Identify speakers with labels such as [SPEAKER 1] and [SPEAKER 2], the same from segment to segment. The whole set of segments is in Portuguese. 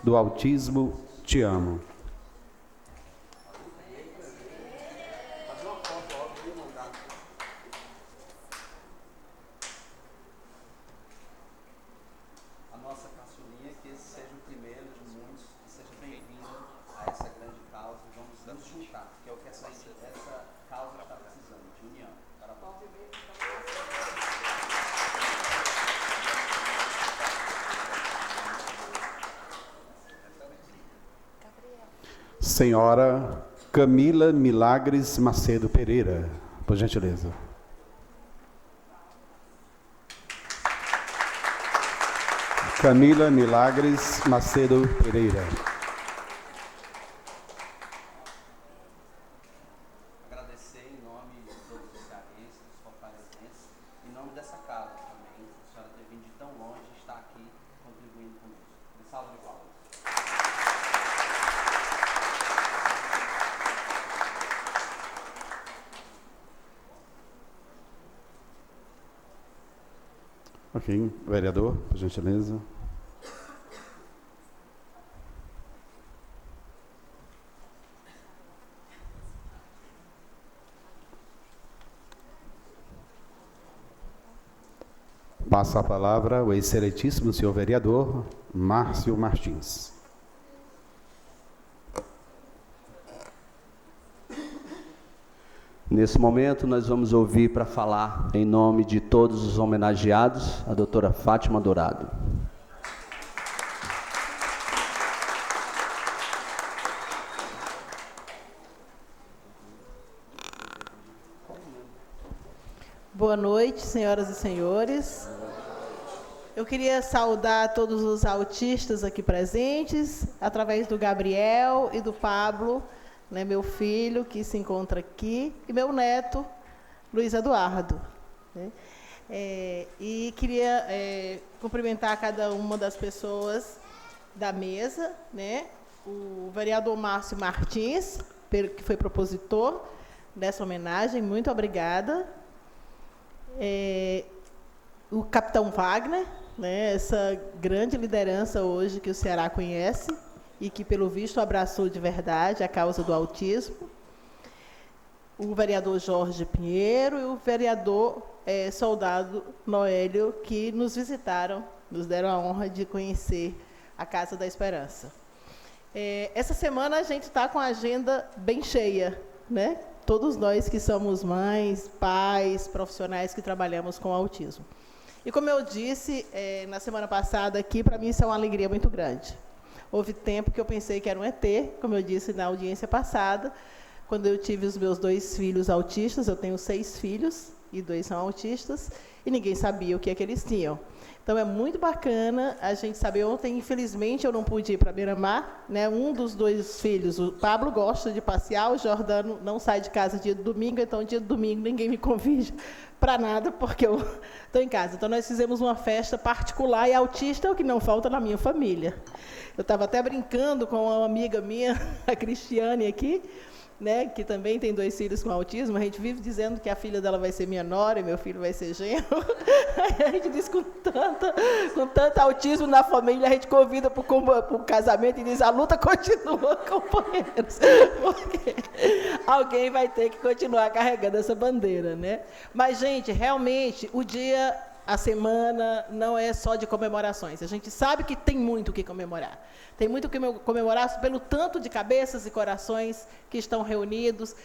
[SPEAKER 1] do autismo, te amo. Senhora Camila Milagres Macedo Pereira, por gentileza. Camila Milagres Macedo Pereira.
[SPEAKER 2] Agradecer em nome de todos os cearenses, dos fortalezenses, em nome dessa casa também, a senhora ter vindo de tão longe e estar aqui contribuindo conosco. Uma salva de palmas.
[SPEAKER 1] Ok, vereador, por gentileza. Passa a palavra o excelentíssimo senhor vereador Márcio Martins.
[SPEAKER 2] Nesse momento, nós vamos ouvir para falar, em nome de todos os homenageados, a doutora Fátima Dourado.
[SPEAKER 3] Boa noite, senhoras e senhores. Eu queria saudar todos os autistas aqui presentes, através do Gabriel e do Pablo, né, meu filho, que se encontra aqui, e meu neto, Luiz Eduardo. Né? E queria cumprimentar cada uma das pessoas da mesa, né? O vereador Márcio Martins, que foi propositor dessa homenagem, muito obrigada. O capitão Wagner, né, essa grande liderança hoje que o Ceará conhece e que, pelo visto, abraçou de verdade a causa do autismo. O vereador Jorge Pinheiro e o vereador Soldado Noélio, que nos visitaram, nos deram a honra de conhecer a Casa da Esperança. Essa semana a gente está com a agenda bem cheia, né? Todos nós que somos mães, pais, profissionais que trabalhamos com autismo. E como eu disse na semana passada aqui, para mim isso é uma alegria muito grande. Houve tempo que eu pensei que era um ET, como eu disse na audiência passada, quando eu tive os meus 2 filhos autistas. Eu tenho 6 filhos e 2 são autistas, e ninguém sabia o que é que eles tinham. Então, é muito bacana a gente saber. Ontem, infelizmente, eu não pude ir para Beira-Mar, né? Um dos 2 filhos, o Pablo, gosta de passear, o Jordano não sai de casa dia de domingo, então, dia de domingo, ninguém me convida para nada, porque eu estou em casa. Então, nós fizemos uma festa particular, e autista é o que não falta na minha família. Eu estava até brincando com uma amiga minha, a Cristiane, aqui, né, que também tem 2 filhos com autismo. A gente vive dizendo que a filha dela vai ser minha nora e meu filho vai ser genro. A gente diz com tanto autismo na família, a gente convida para o casamento e diz: a luta continua, companheiros, porque alguém vai ter que continuar carregando essa bandeira, né? Mas, gente, realmente, o dia, a semana, não é só de comemorações. A gente sabe que tem muito o que comemorar. Tem muito o que comemorar pelo tanto de cabeças e corações que estão reunidos.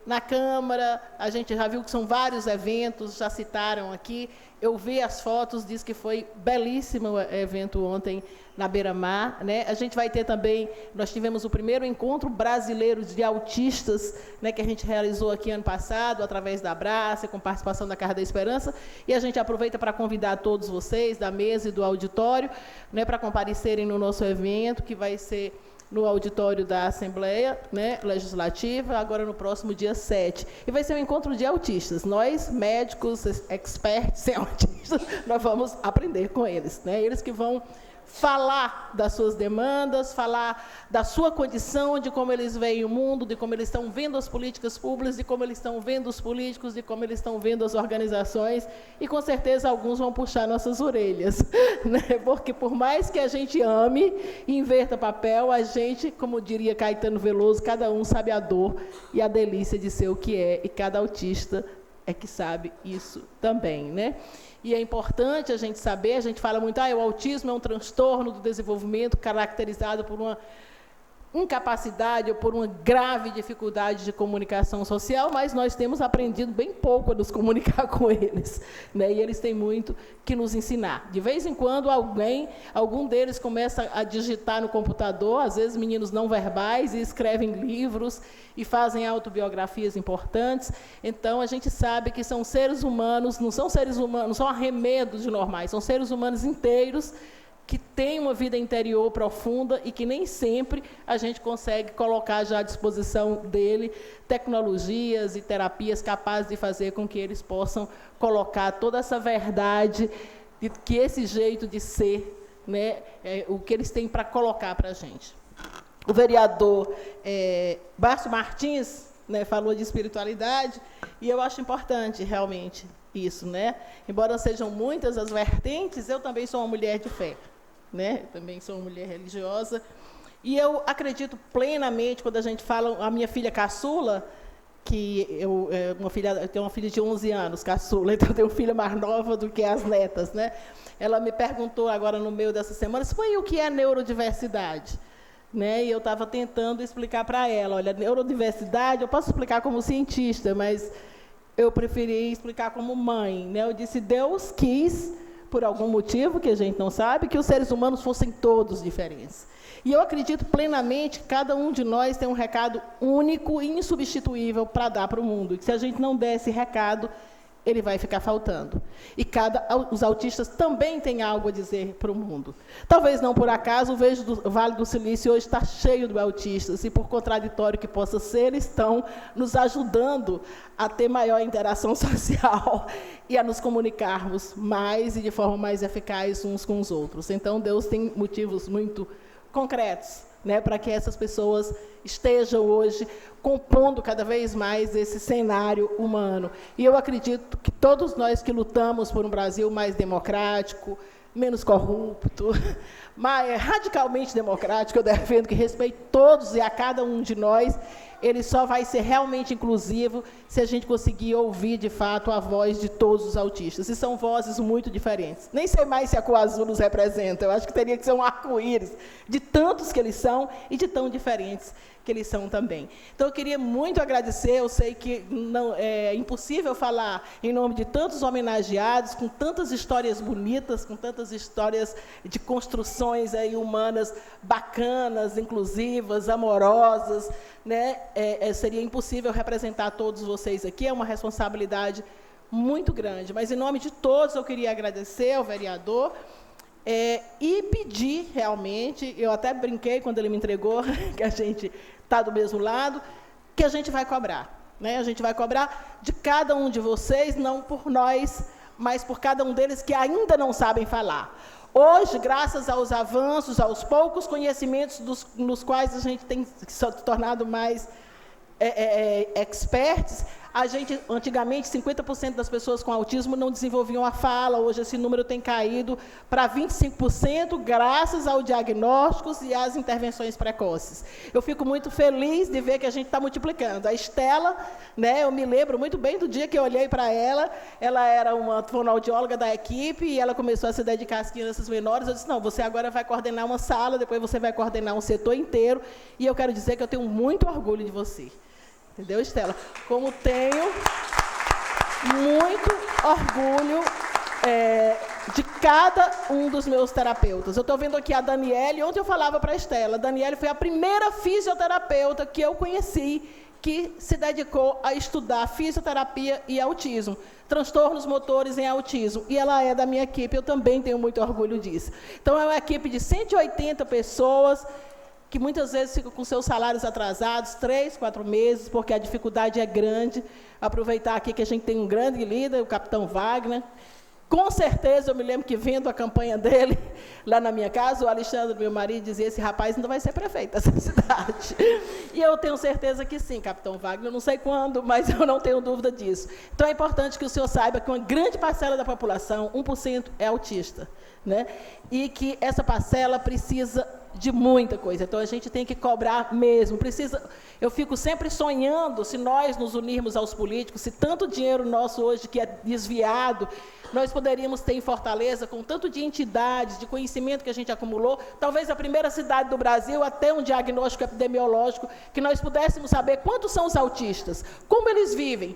[SPEAKER 3] Na Câmara, a gente já viu que são vários eventos, já citaram aqui. Eu vi as fotos, diz que foi belíssimo o evento ontem na Beira-Mar, né? A gente vai ter também, nós tivemos o primeiro encontro brasileiro de autistas, né, que a gente realizou aqui ano passado, através da Abraça, com participação da Casa da Esperança, e a gente aproveita para convidar todos vocês, da mesa e do auditório, né, para comparecerem no nosso evento, que vai ser no auditório da Assembleia, né, Legislativa, agora no próximo dia 7. E vai ser um encontro de autistas. Nós, médicos, experts em autistas, nós vamos aprender com eles, né? Eles que vão falar das suas demandas, falar da sua condição, de como eles veem o mundo, de como eles estão vendo as políticas públicas, de como eles estão vendo os políticos, de como eles estão vendo as organizações, e com certeza alguns vão puxar nossas orelhas, né? Porque por mais que a gente ame e inverta papel, a gente, como diria Caetano Veloso, cada um sabe a dor e a delícia de ser o que é, e cada autista é que sabe isso também, né? E é importante a gente saber, a gente fala muito, o autismo é um transtorno do desenvolvimento caracterizado por uma incapacidade ou por uma grave dificuldade de comunicação social, mas nós temos aprendido bem pouco a nos comunicar com eles, né? E eles têm muito que nos ensinar. De vez em quando, algum deles começa a digitar no computador, às vezes meninos não verbais, e escrevem livros e fazem autobiografias importantes. Então, a gente sabe que são seres humanos, não são seres humanos, não são arremedos de normais, são seres humanos inteiros, que tem uma vida interior profunda e que nem sempre a gente consegue colocar já à disposição dele tecnologias e terapias capazes de fazer com que eles possam colocar toda essa verdade, e que esse jeito de ser, né, o que eles têm para colocar para a gente. O vereador Márcio Martins, né, falou de espiritualidade, e eu acho importante realmente isso, né? Embora sejam muitas as vertentes, eu também sou uma mulher de fé, né? Também sou uma mulher religiosa, e eu acredito plenamente, quando a gente fala, a minha filha caçula, que eu tenho uma filha de 11 anos, caçula, então eu tenho uma filha mais nova do que as netas, né? Ela me perguntou agora no meio dessa semana, o que é neurodiversidade? Né? E eu estava tentando explicar para ela, olha, neurodiversidade, eu posso explicar como cientista, mas eu preferi explicar como mãe, né? Eu disse, Deus quis, por algum motivo que a gente não sabe, que os seres humanos fossem todos diferentes. E eu acredito plenamente que cada um de nós tem um recado único e insubstituível para dar para o mundo. E que se a gente não der esse recado, ele vai ficar faltando. E os autistas também têm algo a dizer para o mundo. Talvez não por acaso, o Vale do Silício hoje está cheio de autistas, e por contraditório que possa ser, eles estão nos ajudando a ter maior interação social e a nos comunicarmos mais e de forma mais eficaz uns com os outros. Então, Deus tem motivos muito concretos, né, para que essas pessoas estejam hoje compondo cada vez mais esse cenário humano. E eu acredito que todos nós que lutamos por um Brasil mais democrático, menos corrupto, mais radicalmente democrático, eu defendo que respeite todos e a cada um de nós, ele só vai ser realmente inclusivo se a gente conseguir ouvir, de fato, a voz de todos os autistas. E são vozes muito diferentes. Nem sei mais se a cor azul nos representa, eu acho que teria que ser um arco-íris, de tantos que eles são e de tão diferentes que eles são também. Então, eu queria muito agradecer, eu sei que não, é impossível falar em nome de tantos homenageados, com tantas histórias bonitas, com tantas histórias de construções aí humanas bacanas, inclusivas, amorosas, né? Seria impossível representar todos vocês aqui, é uma responsabilidade muito grande, mas em nome de todos eu queria agradecer ao vereador, e pedir realmente, eu até brinquei quando ele me entregou, que a gente está do mesmo lado, que a gente vai cobrar, né? A gente vai cobrar de cada um de vocês, não por nós, mas por cada um deles que ainda não sabem falar. Hoje, graças aos avanços, aos poucos conhecimentos nos quais a gente tem se tornado mais experts, a gente, antigamente, 50% das pessoas com autismo não desenvolviam a fala, hoje esse número tem caído para 25%, graças aos diagnósticos e às intervenções precoces. Eu fico muito feliz de ver que a gente está multiplicando. A Estela, né, eu me lembro muito bem do dia que eu olhei para ela era uma fonoaudióloga da equipe, e ela começou a se dedicar às crianças menores, eu disse, não, você agora vai coordenar uma sala, depois você vai coordenar um setor inteiro, e eu quero dizer que eu tenho muito orgulho de você. Entendeu, Estela? Como tenho muito orgulho de cada um dos meus terapeutas. Eu estou vendo aqui a Daniele, ontem eu falava para a Estela, a Daniele foi a primeira fisioterapeuta que eu conheci que se dedicou a estudar fisioterapia e autismo, transtornos motores em autismo, e ela é da minha equipe, eu também tenho muito orgulho disso. Então, é uma equipe de 180 pessoas, que muitas vezes ficam com seus salários atrasados, 3, 4 meses, porque a dificuldade é grande. Aproveitar aqui que a gente tem um grande líder, o capitão Wagner, Com certeza, eu me lembro que vendo a campanha dele lá na minha casa, o Alexandre, meu marido, dizia, esse rapaz ainda vai ser prefeito dessa cidade. E eu tenho certeza que sim, capitão Wagner, eu não sei quando, mas eu não tenho dúvida disso. Então, é importante que o senhor saiba que uma grande parcela da população, 1%, é autista, né? E que essa parcela precisa de muita coisa. Então, a gente tem que cobrar mesmo. Eu fico sempre sonhando, se nós nos unirmos aos políticos, se tanto dinheiro nosso hoje que é desviado, nós poderíamos ter em Fortaleza, com tanto de entidades, de conhecimento que a gente acumulou, talvez a primeira cidade do Brasil a ter um diagnóstico epidemiológico, que nós pudéssemos saber quantos são os autistas, como eles vivem.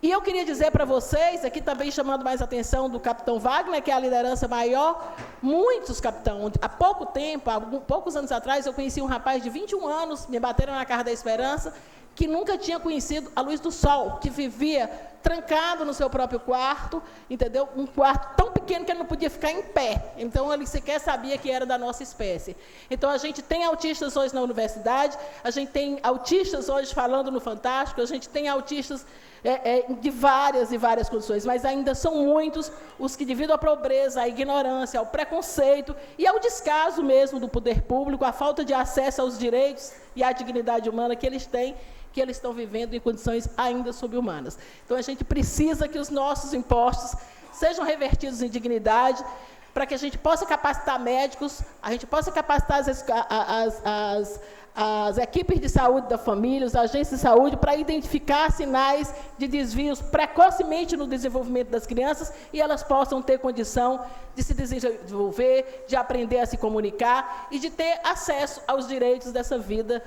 [SPEAKER 3] E eu queria dizer para vocês, aqui também chamando mais a atenção do capitão Wagner, que é a liderança maior, muitos, capitão, há pouco tempo, há poucos anos atrás, eu conheci um rapaz de 21 anos, me bateram na Casa da Esperança, que nunca tinha conhecido a luz do sol, que vivia trancado no seu próprio quarto, entendeu? Um quarto tão pequeno que ele não podia ficar em pé. Então, ele sequer sabia que era da nossa espécie. Então, a gente tem autistas hoje na universidade, a gente tem autistas hoje falando no Fantástico, a gente tem autistas de várias e várias condições, mas ainda são muitos os que, devido à pobreza, à ignorância, ao preconceito e ao descaso mesmo do poder público, à falta de acesso aos direitos e à dignidade humana que eles têm, que eles estão vivendo em condições ainda subhumanas. Então, a gente precisa que os nossos impostos sejam revertidos em dignidade, para que a gente possa capacitar médicos, a gente possa capacitar as equipes de saúde da família, os agentes de saúde, para identificar sinais de desvios precocemente no desenvolvimento das crianças e elas possam ter condição de se desenvolver, de aprender a se comunicar e de ter acesso aos direitos dessa vida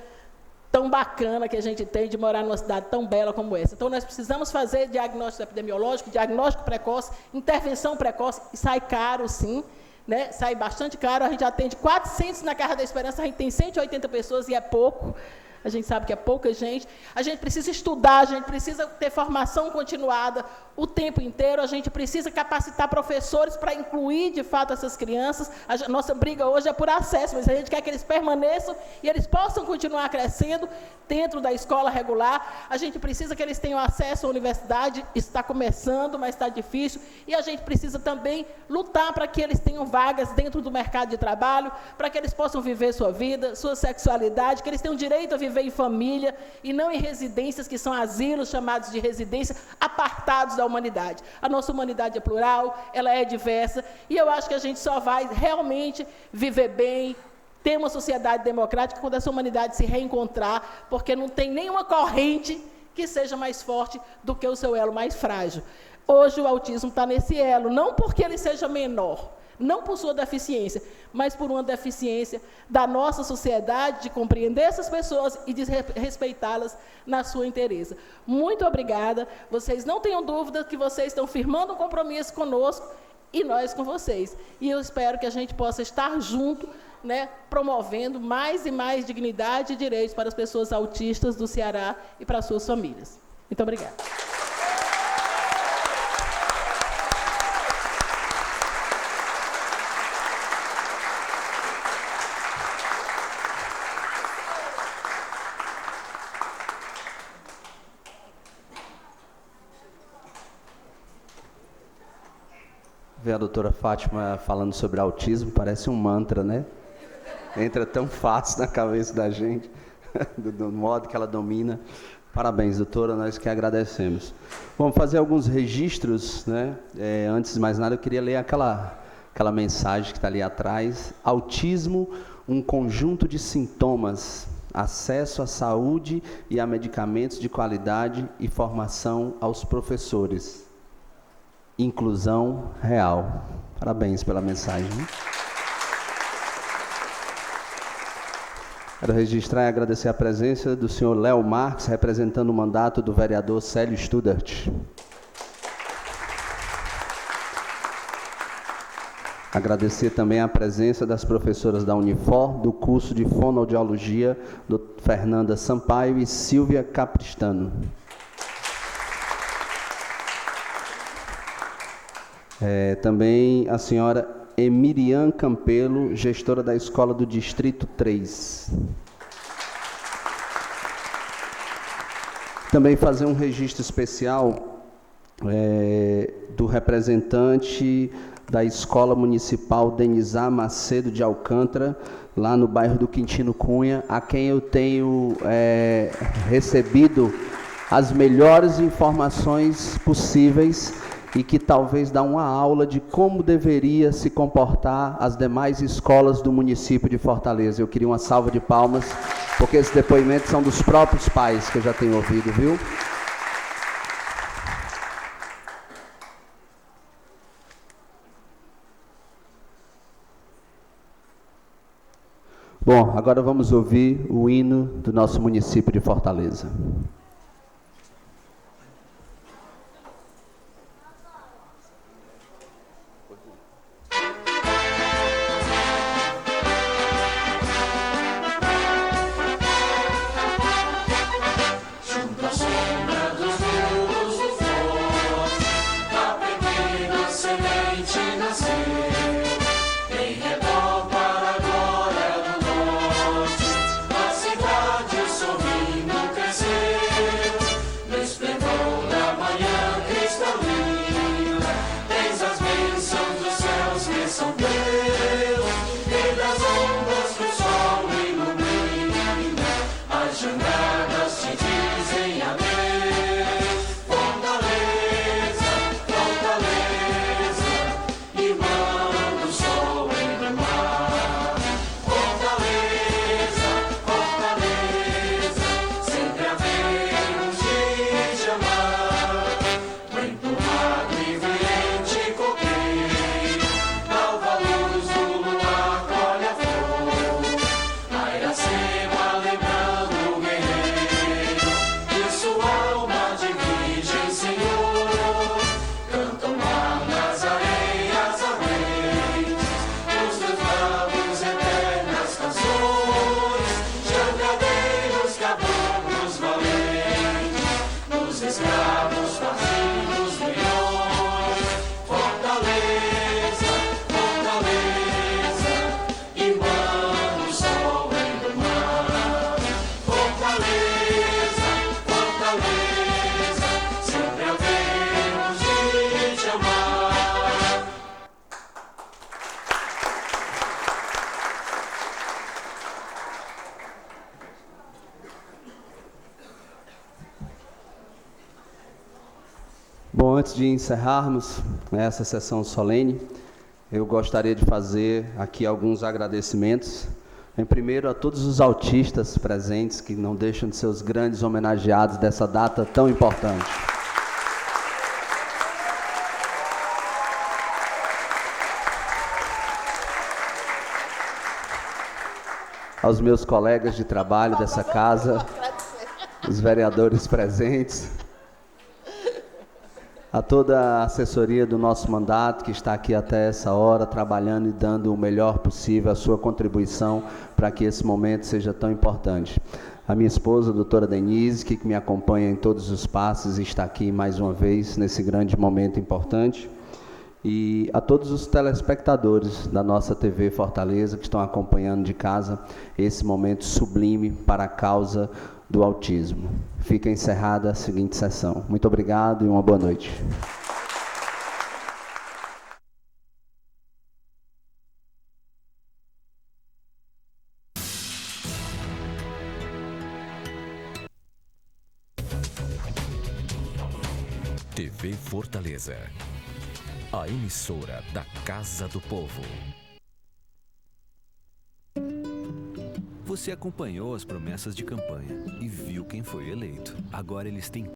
[SPEAKER 3] tão bacana que a gente tem de morar numa cidade tão bela como essa. Então, nós precisamos fazer diagnóstico epidemiológico, diagnóstico precoce, intervenção precoce, e sai caro, sim, né? Sai bastante caro, a gente atende 400 na Casa da Esperança, a gente tem 180 pessoas e é pouco. A gente sabe que é pouca gente. A gente precisa estudar, a gente precisa ter formação continuada o tempo inteiro, a gente precisa capacitar professores para incluir, de fato, essas crianças. A nossa briga hoje é por acesso, mas a gente quer que eles permaneçam e eles possam continuar crescendo dentro da escola regular. A gente precisa que eles tenham acesso à universidade, está começando, mas está difícil. E a gente precisa também lutar para que eles tenham vagas dentro do mercado de trabalho, para que eles possam viver sua vida, sua sexualidade, que eles tenham direito a viver em família e não em residências que são asilos chamados de residência, apartados da humanidade. A nossa humanidade é plural, ela é diversa, e eu acho que a gente só vai realmente viver bem, ter uma sociedade democrática quando essa humanidade se reencontrar, porque não tem nenhuma corrente que seja mais forte do que o seu elo mais frágil. Hoje o autismo está nesse elo, não porque ele seja menor, não por sua deficiência, mas por uma deficiência da nossa sociedade de compreender essas pessoas e de respeitá-las na sua inteireza. Muito obrigada. Vocês não tenham dúvida que vocês estão firmando um compromisso conosco e nós com vocês. E eu espero que a gente possa estar junto, né, promovendo mais e mais dignidade e direitos para as pessoas autistas do Ceará e para as suas famílias. Muito obrigada.
[SPEAKER 2] Ver a doutora Fátima falando sobre autismo parece um mantra, né? Entra tão fácil na cabeça da gente, do modo que ela domina. Parabéns, doutora, nós que agradecemos. Vamos fazer alguns registros, né? Antes de mais nada, eu queria ler aquela mensagem que está ali atrás. Autismo, um conjunto de sintomas, acesso à saúde e a medicamentos de qualidade e formação aos professores. Inclusão real. Parabéns pela mensagem. Quero registrar e agradecer a presença do senhor Léo Marques, representando o mandato do vereador Célio Studart. Agradecer também a presença das professoras da Unifor, do curso de Fonoaudiologia, do Fernanda Sampaio e Silvia Capristano. Também a senhora Emirian Campelo, gestora da Escola do Distrito 3. Também fazer um registro especial do representante da Escola Municipal Denizar Macedo de Alcântara, lá no bairro do Quintino Cunha, a quem eu tenho recebido as melhores informações possíveis e que talvez dá uma aula de como deveria se comportar as demais escolas do município de Fortaleza. Eu queria uma salva de palmas, porque esses depoimentos são dos próprios pais que eu já tenho ouvido, viu? Bom, agora vamos ouvir o hino do nosso município de Fortaleza. Bom, antes de encerrarmos essa sessão solene, eu gostaria de fazer aqui alguns agradecimentos. Em primeiro, a todos os autistas presentes, que não deixam de ser os grandes homenageados dessa data tão importante. Aos meus colegas de trabalho dessa casa, os vereadores presentes, a toda a assessoria do nosso mandato, que está aqui até essa hora, trabalhando e dando o melhor possível a sua contribuição para que esse momento seja tão importante. A minha esposa, a doutora Denise, que me acompanha em todos os passos e está aqui mais uma vez nesse grande momento importante. E a todos os telespectadores da nossa TV Fortaleza, que estão acompanhando de casa esse momento sublime para a causa do autismo. Fica encerrada a seguinte sessão. Muito obrigado e uma boa noite.
[SPEAKER 4] TV Fortaleza, a emissora da Casa do Povo. Você acompanhou as promessas de campanha e viu quem foi eleito. Agora eles têm